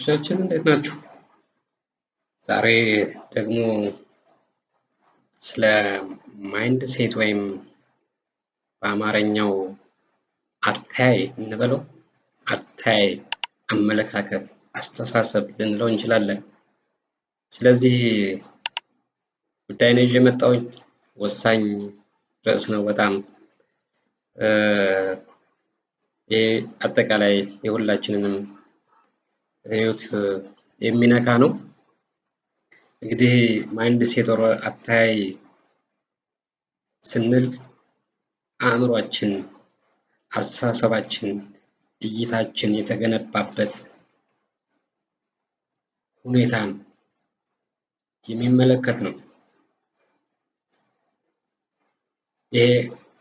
ተመልካቾቻችን እንዴት ናችሁ? ዛሬ ደግሞ ስለ ማይንድ ሴት ወይም በአማርኛው አተያይ እንበለው አተያይ፣ አመለካከት፣ አስተሳሰብ ልንለው እንችላለን። ስለዚህ ጉዳይ ነው ይዤ የመጣሁኝ። ወሳኝ ርዕስ ነው በጣም ይህ አጠቃላይ የሁላችንንም ህይወት የሚነካ ነው። እንግዲህ ማይንድ ሴት ወር አተያይ ስንል አእምሯችን፣ አስተሳሰባችን፣ እይታችን የተገነባበት ሁኔታን የሚመለከት ነው። ይሄ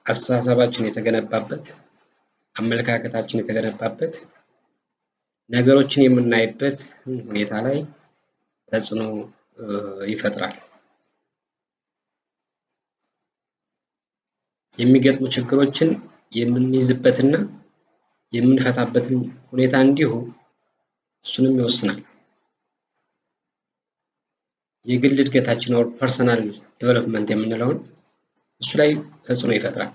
አስተሳሰባችን የተገነባበት፣ አመለካከታችን የተገነባበት ነገሮችን የምናይበት ሁኔታ ላይ ተጽዕኖ ይፈጥራል። የሚገጥሙ ችግሮችን የምንይዝበትና የምንፈታበትን ሁኔታ እንዲሁ እሱንም ይወስናል። የግል እድገታችን ወር ፐርሰናል ዴቨሎፕመንት የምንለውን እሱ ላይ ተጽዕኖ ይፈጥራል።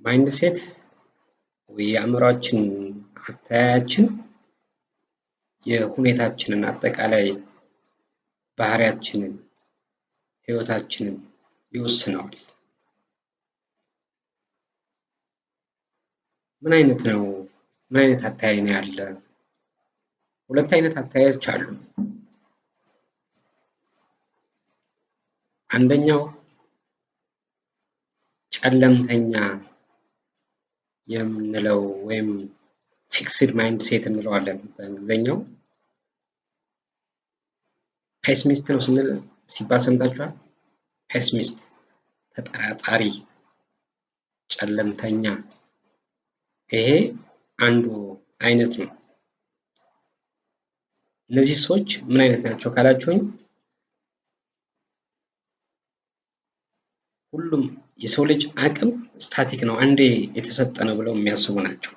ማይንድ ሴት የአእምሯችን አተያያችን የሁኔታችንን አጠቃላይ ባህሪያችንን፣ ህይወታችንን ይወስነዋል። ምን አይነት ነው? ምን አይነት አተያይ ነው ያለ? ሁለት አይነት አተያዮች አሉ። አንደኛው ጨለምተኛ የምንለው ወይም ፊክስድ ማይንድ ሴት እንለዋለን በእንግሊዝኛው። ፔሲሚስት ነው ስንል ሲባል ሰምታችኋል? ፔሲሚስት ተጠራጣሪ፣ ጨለምተኛ። ይሄ አንዱ አይነት ነው። እነዚህ ሰዎች ምን አይነት ናቸው ካላችሁኝ፣ ሁሉም የሰው ልጅ አቅም ስታቲክ ነው፣ አንዴ የተሰጠ ነው ብለው የሚያስቡ ናቸው።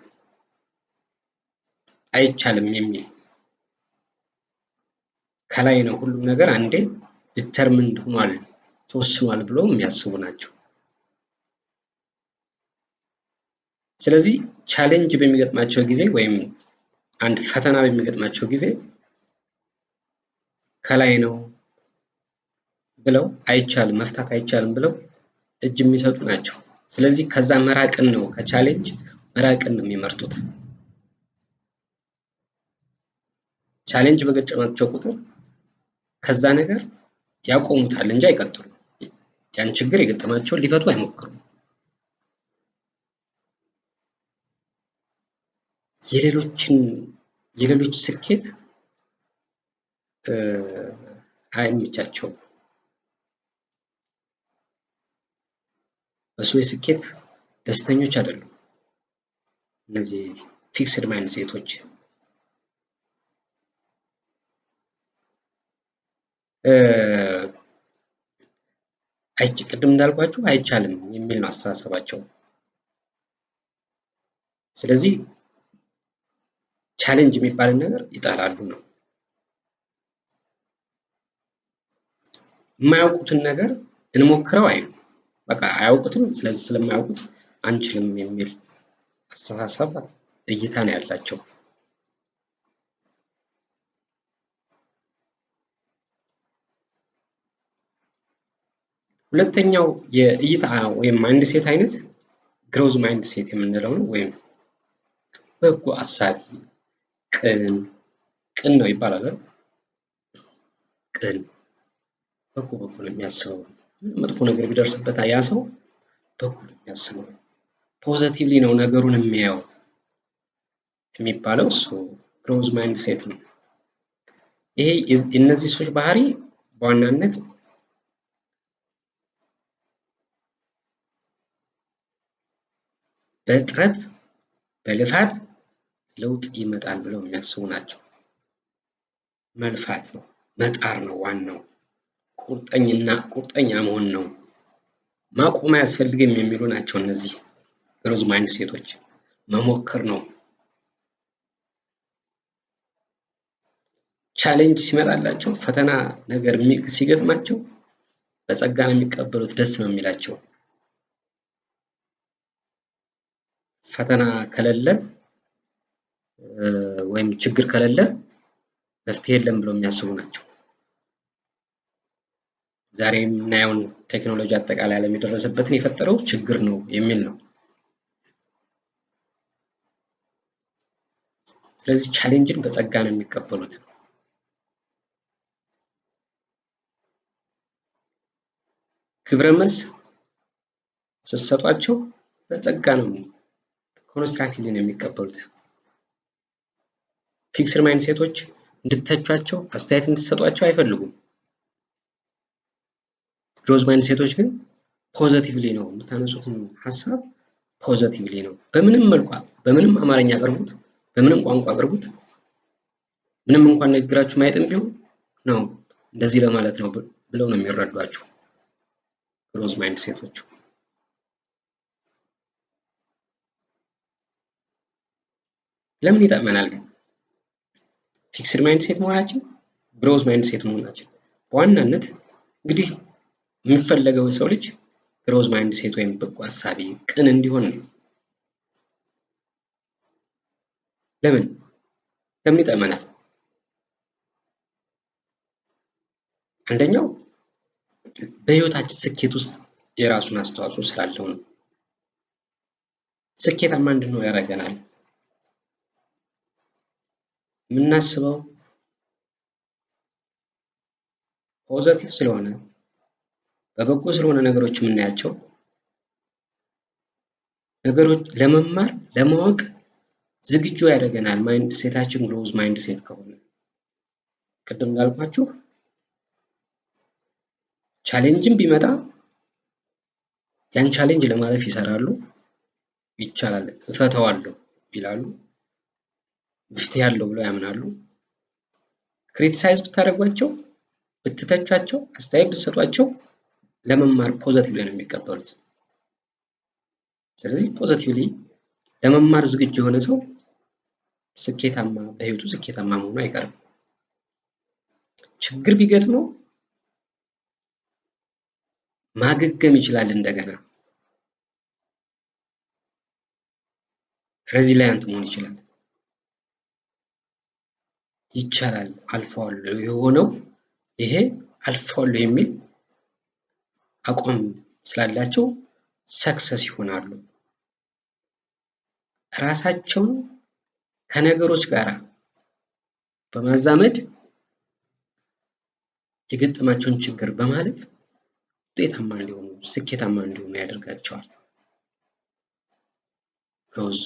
አይቻልም የሚል ከላይ ነው ሁሉም ነገር አንዴ ዲተርሚንድ ሆኗል፣ ተወስኗል ብለው የሚያስቡ ናቸው። ስለዚህ ቻሌንጅ በሚገጥማቸው ጊዜ ወይም አንድ ፈተና በሚገጥማቸው ጊዜ ከላይ ነው ብለው አይቻልም፣ መፍታት አይቻልም ብለው እጅ የሚሰጡ ናቸው። ስለዚህ ከዛ መራቅን ነው፣ ከቻሌንጅ መራቅን ነው የሚመርጡት። ቻሌንጅ በገጠማቸው ቁጥር ከዛ ነገር ያቆሙታል እንጂ አይቀጥሉም። ያን ችግር የገጠማቸውን ሊፈቱ አይሞክሩም። የሌሎች ስኬት አይመቻቸውም። በሱ የስኬት ደስተኞች አይደሉም እነዚህ ፊክስድ ማይንድ ሴቶች። ቅድም እንዳልኳችሁ አይቻልም የሚል ነው አስተሳሰባቸው። ስለዚህ ቻሌንጅ የሚባልን ነገር ይጠላሉ ነው። የማያውቁትን ነገር እንሞክረው አይሉ፣ በቃ አያውቁትም፣ ስለዚህ ስለማያውቁት አንችልም የሚል አስተሳሰብ እይታ ነው ያላቸው። ሁለተኛው የእይታ ወይም ማይንድ ሴት አይነት ግሮዝ ማይንድ ሴት የምንለው ነው። ወይም በጎ አሳቢ፣ ቅን ነው ይባላል። ቅን በጎ ነው የሚያስበው። መጥፎ ነገር ቢደርስበት ያ ሰው በጎ ነው የሚያስበው፣ ፖዚቲቭሊ ነው ነገሩን የሚያየው የሚባለው እሱ ግሮዝ ማይንድ ሴት ነው። ይሄ የእነዚህ ሰዎች ባህሪ በዋናነት በጥረት በልፋት ለውጥ ይመጣል ብለው የሚያስቡ ናቸው። መልፋት ነው፣ መጣር ነው ዋናው፣ ቁርጠኛ መሆን ነው፣ ማቆም አያስፈልግም የሚሉ ናቸው። እነዚህ ግሮዝ ማይንድ ሴቶች መሞከር ነው። ቻሌንጅ ሲመጣላቸው ፈተና ነገር ሲገጥማቸው በጸጋ ነው የሚቀበሉት፣ ደስ ነው የሚላቸው። ፈተና ከሌለ ወይም ችግር ከሌለ መፍትሄ የለም ብለው የሚያስቡ ናቸው። ዛሬ የምናየውን ቴክኖሎጂ አጠቃላይ ዓለም የደረሰበትን የፈጠረው ችግር ነው የሚል ነው። ስለዚህ ቻሌንጅን በጸጋ ነው የሚቀበሉት። ግብረ መልስ ስትሰጧቸው በጸጋ ነው ኮንስትራክቲቭሊ ነው የሚቀበሉት። ፊክስድ ማይንድ ሴቶች እንድትተቿቸው አስተያየት እንድትሰጧቸው አይፈልጉም። ግሮዝ ማይንድ ሴቶች ግን ፖዚቲቭሊ ነው የምታነሱትን ሀሳብ ፖዚቲቭሊ ነው። በምንም መልኩ በምንም አማርኛ አቅርቡት፣ በምንም ቋንቋ አቅርቡት፣ ምንም እንኳን ንግግራችሁ ማይጥም ቢሆን ነው እንደዚህ ለማለት ነው ብለው ነው የሚረዷችሁ ግሮዝ ማይንድ ሴቶች። ለምን ይጠቅመናል ግን ፊክስድ ማይንድ ሴት መሆናችን ግሮዝ ማይንድ ሴት መሆናችን? በዋናነት እንግዲህ የሚፈለገው የሰው ልጅ ግሮዝ ማይንድ ሴት ወይም በጎ አሳቢ ቅን እንዲሆን ነው። ለምን ይጠቅመናል? አንደኛው በህይወታችን ስኬት ውስጥ የራሱን አስተዋጽኦ ስላለው ነው። ስኬታማ እንድንሆን ያደርገናል። የምናስበው ፖዚቲቭ ስለሆነ በበጎ ስለሆነ ነገሮች የምናያቸው ነገሮች ለመማር ለማወቅ ዝግጁ ያደርገናል። ማይንድ ሴታችን ግሮዝ ማይንድ ሴት ከሆነ ቅድም እንዳልኳችሁ ቻሌንጅም ቢመጣ ያን ቻሌንጅ ለማለፍ ይሰራሉ። ይቻላል እፈተዋለሁ ይላሉ። መፍትሄ ያለው ብለው ያምናሉ። ክሪቲሳይዝ ብታደርጓቸው፣ ብትተቿቸው፣ አስተያየት ብትሰጧቸው ለመማር ፖዚቲቭሊ ነው የሚቀበሉት። ስለዚህ ፖዚቲቭሊ ለመማር ዝግጁ የሆነ ሰው ስኬታማ በህይወቱ ስኬታማ መሆኑ አይቀርም። ችግር ቢገጥመው ማገገም ይችላል። እንደገና ሬዚሊያንት መሆን ይችላል። ይቻላል አልፈዋለሁ የሆነው ይሄ አልፈዋለሁ የሚል አቋም ስላላቸው ሰክሰስ ይሆናሉ። ራሳቸውን ከነገሮች ጋር በማዛመድ የገጠማቸውን ችግር በማለፍ ውጤታማ እንዲሆኑ ስኬታማ እንዲሆኑ ያደርጋቸዋል። ግሮዝ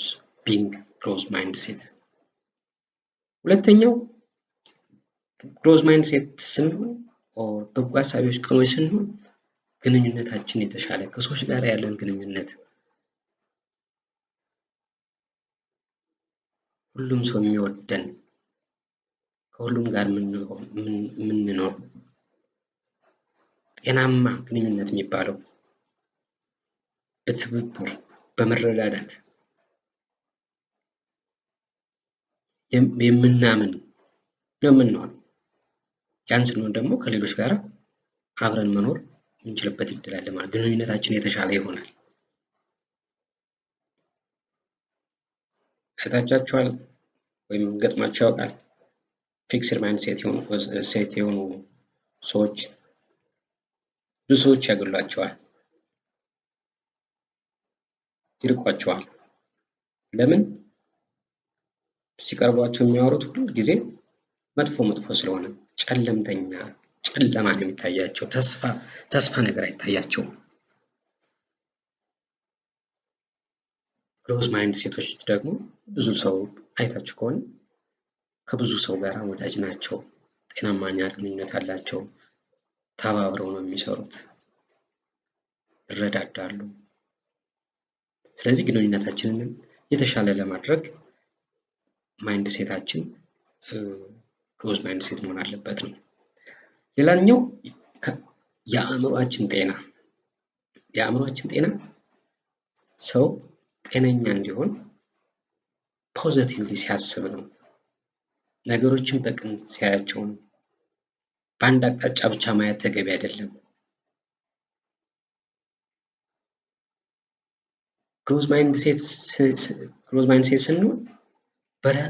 ማይንድ ሴት። ሁለተኛው ግሮዝ ማይንድ ሴት ስንሆን በጎ አሳቢዎች ቅኖች ስንሆን ግንኙነታችን የተሻለ ከሰዎች ጋር ያለን ግንኙነት ሁሉም ሰው የሚወደን ከሁሉም ጋር የምንኖር ጤናማ ግንኙነት የሚባለው በትብብር በመረዳዳት የምናምን ነው የምንሆነው። ያን ስንሆን ደግሞ ከሌሎች ጋር አብረን መኖር የምንችልበት እድል አለ ማለት ግንኙነታችን የተሻለ ይሆናል። አይታችኋል ወይም ገጥሟችሁ ያውቃል? ፊክስድ ማይንድ ሴት የሆኑ ሰዎች ብዙ ሰዎች ያገሏቸዋል፣ ይርቋቸዋል። ለምን? ሲቀርቧቸው የሚያወሩት ሁሉ ጊዜ መጥፎ ስለሆነ ጨለምተኛ ጨለማ ነው የሚታያቸው። ተስፋ ነገር አይታያቸውም። ግሮዝ ማይንድ ሴቶች ደግሞ ብዙ ሰው አይታችሁ ከሆነ ከብዙ ሰው ጋር ወዳጅ ናቸው፣ ጤናማኛ ግንኙነት አላቸው፣ ተባብረው ነው የሚሰሩት፣ ይረዳዳሉ። ስለዚህ ግንኙነታችንን የተሻለ ለማድረግ ማይንድ ሴታችን ግሮዝ ማይንድ ሴት መሆን አለበት ነው። ሌላኛው የአእምሮአችን ጤና። የአእምሮአችን ጤና ሰው ጤነኛ እንዲሆን ፖዚቲቭሊ ሲያስብ ነው። ነገሮችን በቅን ሲያያቸው ነው። በአንድ አቅጣጫ ብቻ ማየት ተገቢ አይደለም። ግሮዝ ማይንድሴት ስንሆን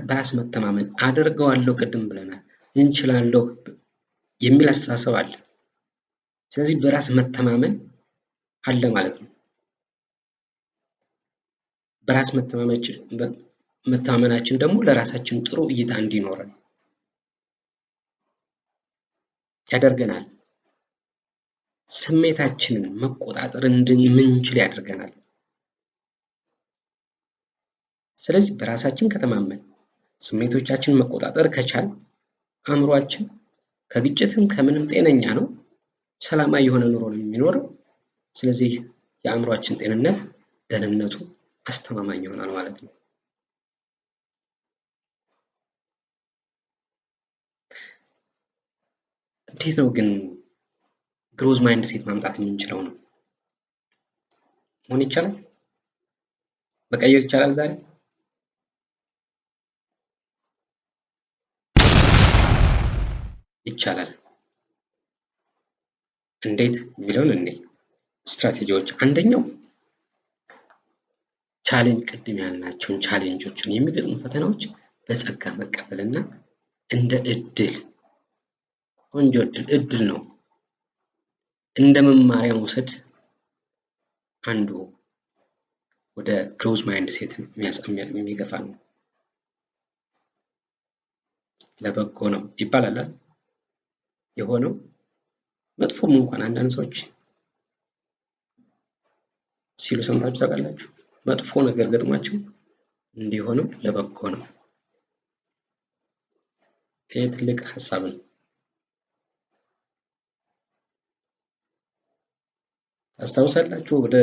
በራስ መተማመን አደርገዋለሁ፣ ቅድም ብለናል፣ እንችላለሁ የሚል አስተሳሰብ አለ። ስለዚህ በራስ መተማመን አለ ማለት ነው። በራስ መተማመናችን ደግሞ ለራሳችን ጥሩ እይታ እንዲኖረን ያደርገናል። ስሜታችንን መቆጣጠር እንድንችል ያደርገናል። ስለዚህ በራሳችን ከተማመን ስሜቶቻችንን መቆጣጠር ከቻል አእምሯችን ከግጭትም ከምንም ጤነኛ ነው፣ ሰላማዊ የሆነ ኑሮ ነው የሚኖረው። ስለዚህ የአእምሯችን ጤንነት ደህንነቱ አስተማማኝ ይሆናል ማለት ነው። እንዴት ነው ግን ግሮዝ ማይንድሴት ማምጣት የምንችለው ነው? መሆን ይቻላል? መቀየር ይቻላል? ዛሬ ይቻላል። እንዴት የሚለውን እንይ። ስትራቴጂዎች፣ አንደኛው ቻሌንጅ፣ ቅድም ያልናቸውን ቻሌንጆችን የሚገጥሙ ፈተናዎች በጸጋ መቀበልና እንደ እድል፣ ቆንጆ እድል ነው እንደ መማሪያ መውሰድ አንዱ ወደ ግሮዝ ማይንድሴት የሚገፋ ነው። ለበጎ ነው ይባላል የሆነው። መጥፎም እንኳን አንዳንድ ሰዎች ሲሉ ሰምታችሁ ታውቃላችሁ? መጥፎ ነገር ገጥሟቸው እንዲሆነው ለበጎ ነው። ይሄ ትልቅ ሀሳብ ነው። ታስታውሳላችሁ? ወደ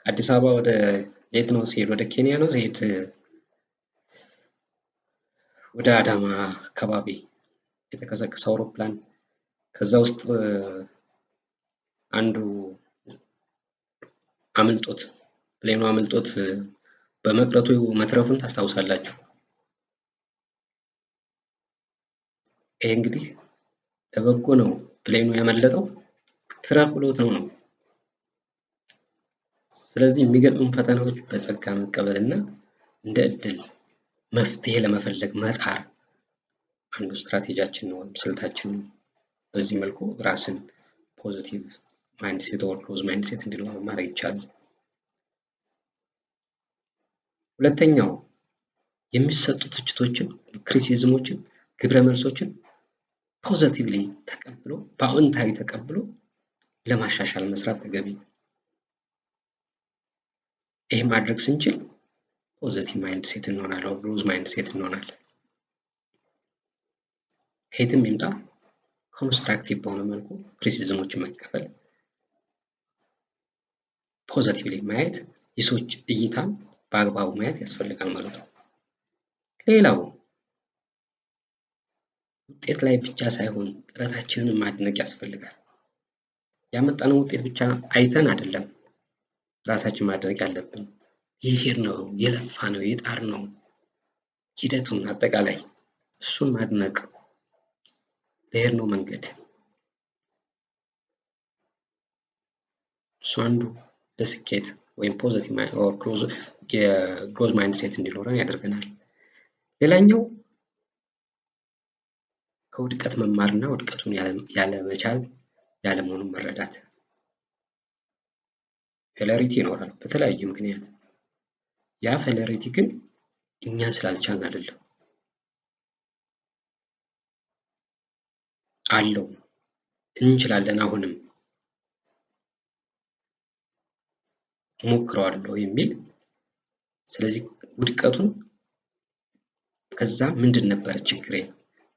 አዲስ አበባ ወደ የት ነው ሲሄድ፣ ወደ ኬንያ ነው ሲሄድ፣ ወደ አዳማ አካባቢ የተከሰከሰ አውሮፕላን፣ ከዛ ውስጥ አንዱ አምልጦት ፕሌኑ አምልጦት በመቅረቱ መትረፉን ታስታውሳላችሁ? ይሄ እንግዲህ ለበጎ ነው። ፕሌኑ ያመለጠው ትረፍ ብሎት ነው። ስለዚህ የሚገጥሙን ፈተናዎች በጸጋ መቀበልና እንደ እድል መፍትሄ ለመፈለግ መጣር አንዱ ስትራቴጂያችን ነው ወይም ስልታችን ነው። በዚህ መልኩ ራስን ፖዚቲቭ ማይንድሴት ኦር ግሮዝ ማይንድሴት እንዲኖር ማድረግ ይቻላል። ሁለተኛው የሚሰጡ ትችቶችን፣ ክሪቲሲዝሞችን፣ ግብረ መልሶችን ፖዚቲቭሊ ተቀብሎ በአዎንታዊ ተቀብሎ ለማሻሻል መስራት ተገቢ ነው። ይህ ማድረግ ስንችል ፖዚቲቭ ማይንድሴት እንሆናለን፣ ግሮዝ ማይንድሴት እንሆናለን። ከየትም ይምጣ ኮንስትራክቲቭ በሆነ መልኩ ክሪቲሲዝሞችን መቀበል፣ ፖዚቲቭሊ ማየት፣ የሰዎች እይታን በአግባቡ ማየት ያስፈልጋል ማለት ነው። ሌላው ውጤት ላይ ብቻ ሳይሆን ጥረታችንን ማድነቅ ያስፈልጋል። ያመጣነው ውጤት ብቻ አይተን አይደለም ራሳችን ማድነቅ ያለብን። ይሄድ ነው የለፋ ነው የጣር ነው ሂደቱን አጠቃላይ እሱን ማድነቅ፣ ለሄድ ነው መንገድ እሱ አንዱ ለስኬት ወይም ፖዚቲቭ ኦር ግሮዝ ማይንድሴት እንዲኖረን ያደርገናል። ሌላኛው ከውድቀት መማርና ውድቀቱን ያለመቻል ያለመሆኑን መረዳት። ፌለሪቲ ይኖራል በተለያየ ምክንያት። ያ ፌለሪቲ ግን እኛ ስላልቻልን አይደለም፣ አለው እንችላለን፣ አሁንም ሞክረዋለሁ የሚል። ስለዚህ ውድቀቱን ከዛ ምንድን ነበር ችግሬ፣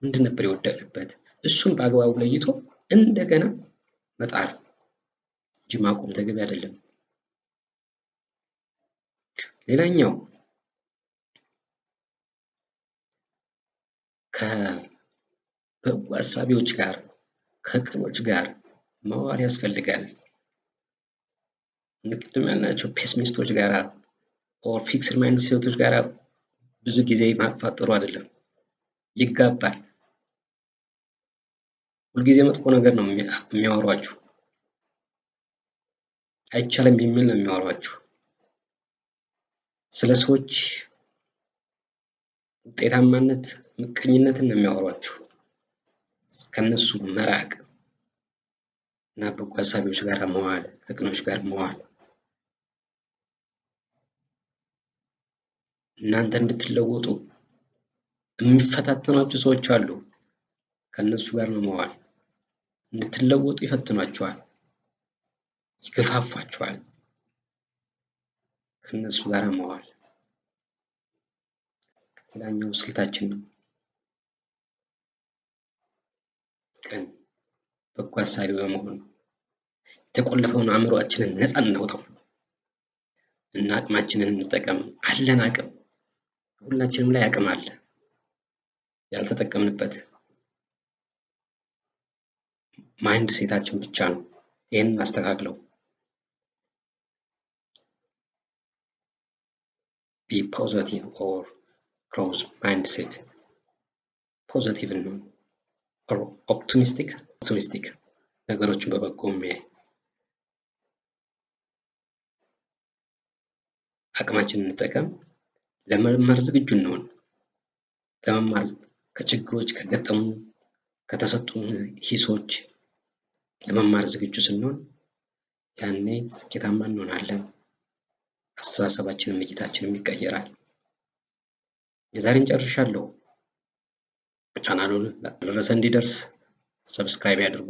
ምንድን ነበር የወደቅንበት፣ እሱን በአግባቡ ለይቶ እንደገና መጣር እንጂ ማቆም ተገቢ አይደለም። ሌላኛው ከበጎ አሳቢዎች ጋር ከቅኖች ጋር መዋል ያስፈልጋል። ቅድም ያልናቸው ፔሲሚስቶች ጋር ኦር ፊክስድ ማይንድሴቶች ጋር ብዙ ጊዜ ማጥፋት ጥሩ አይደለም፣ ይጋባል። ሁልጊዜ መጥፎ ነገር ነው የሚያወሯችሁ፣ አይቻልም የሚል ነው የሚያወሯችሁ። ስለ ሰዎች ውጤታማነት ምቀኝነትን ነው የሚያወሯችሁ። ከነሱ መራቅ እና በጎ አሳቢዎች ጋር መዋል፣ ከቅኖች ጋር መዋል፣ እናንተ እንድትለወጡ የሚፈታተኗችሁ ሰዎች አሉ። ከነሱ ጋር ነው መዋል። እንድትለወጡ ይፈትኗችኋል፣ ይገፋፋችኋል። ከነሱ ጋር መዋል ሌላኛው ስልታችን ነው። ቀን በጎ አሳቢ በመሆን የተቆለፈውን አእምሮአችንን ነፃ እናውጣው እና አቅማችንን እንጠቀም። አለን አቅም፣ ሁላችንም ላይ አቅም አለ ያልተጠቀምንበት። ማይንድ ሴታችን ብቻ ነው። ይህንን አስተካክለው። ቢ ፖዚቲቭ ኦር ግሮዝ ማይንድሴት። ፖዚቲቭ ነው ኦር ኦፕቲሚስቲክ ነገሮችን በበጎ የሚያይ አቅማችንን እንጠቀም። ለመማር ዝግጁ እንሆን። ለመማር ከችግሮች ከገጠሙ ከተሰጡን ሂሶች ለመማር ዝግጁ ስንሆን ያኔ ስኬታማ እንሆናለን። አስተሳሰባችንም እይታችንም ይቀየራል። የዛሬን ጨርሻለሁ። ቻናሉን ለደረሰ እንዲደርስ ሰብስክራይብ ያድርጉ።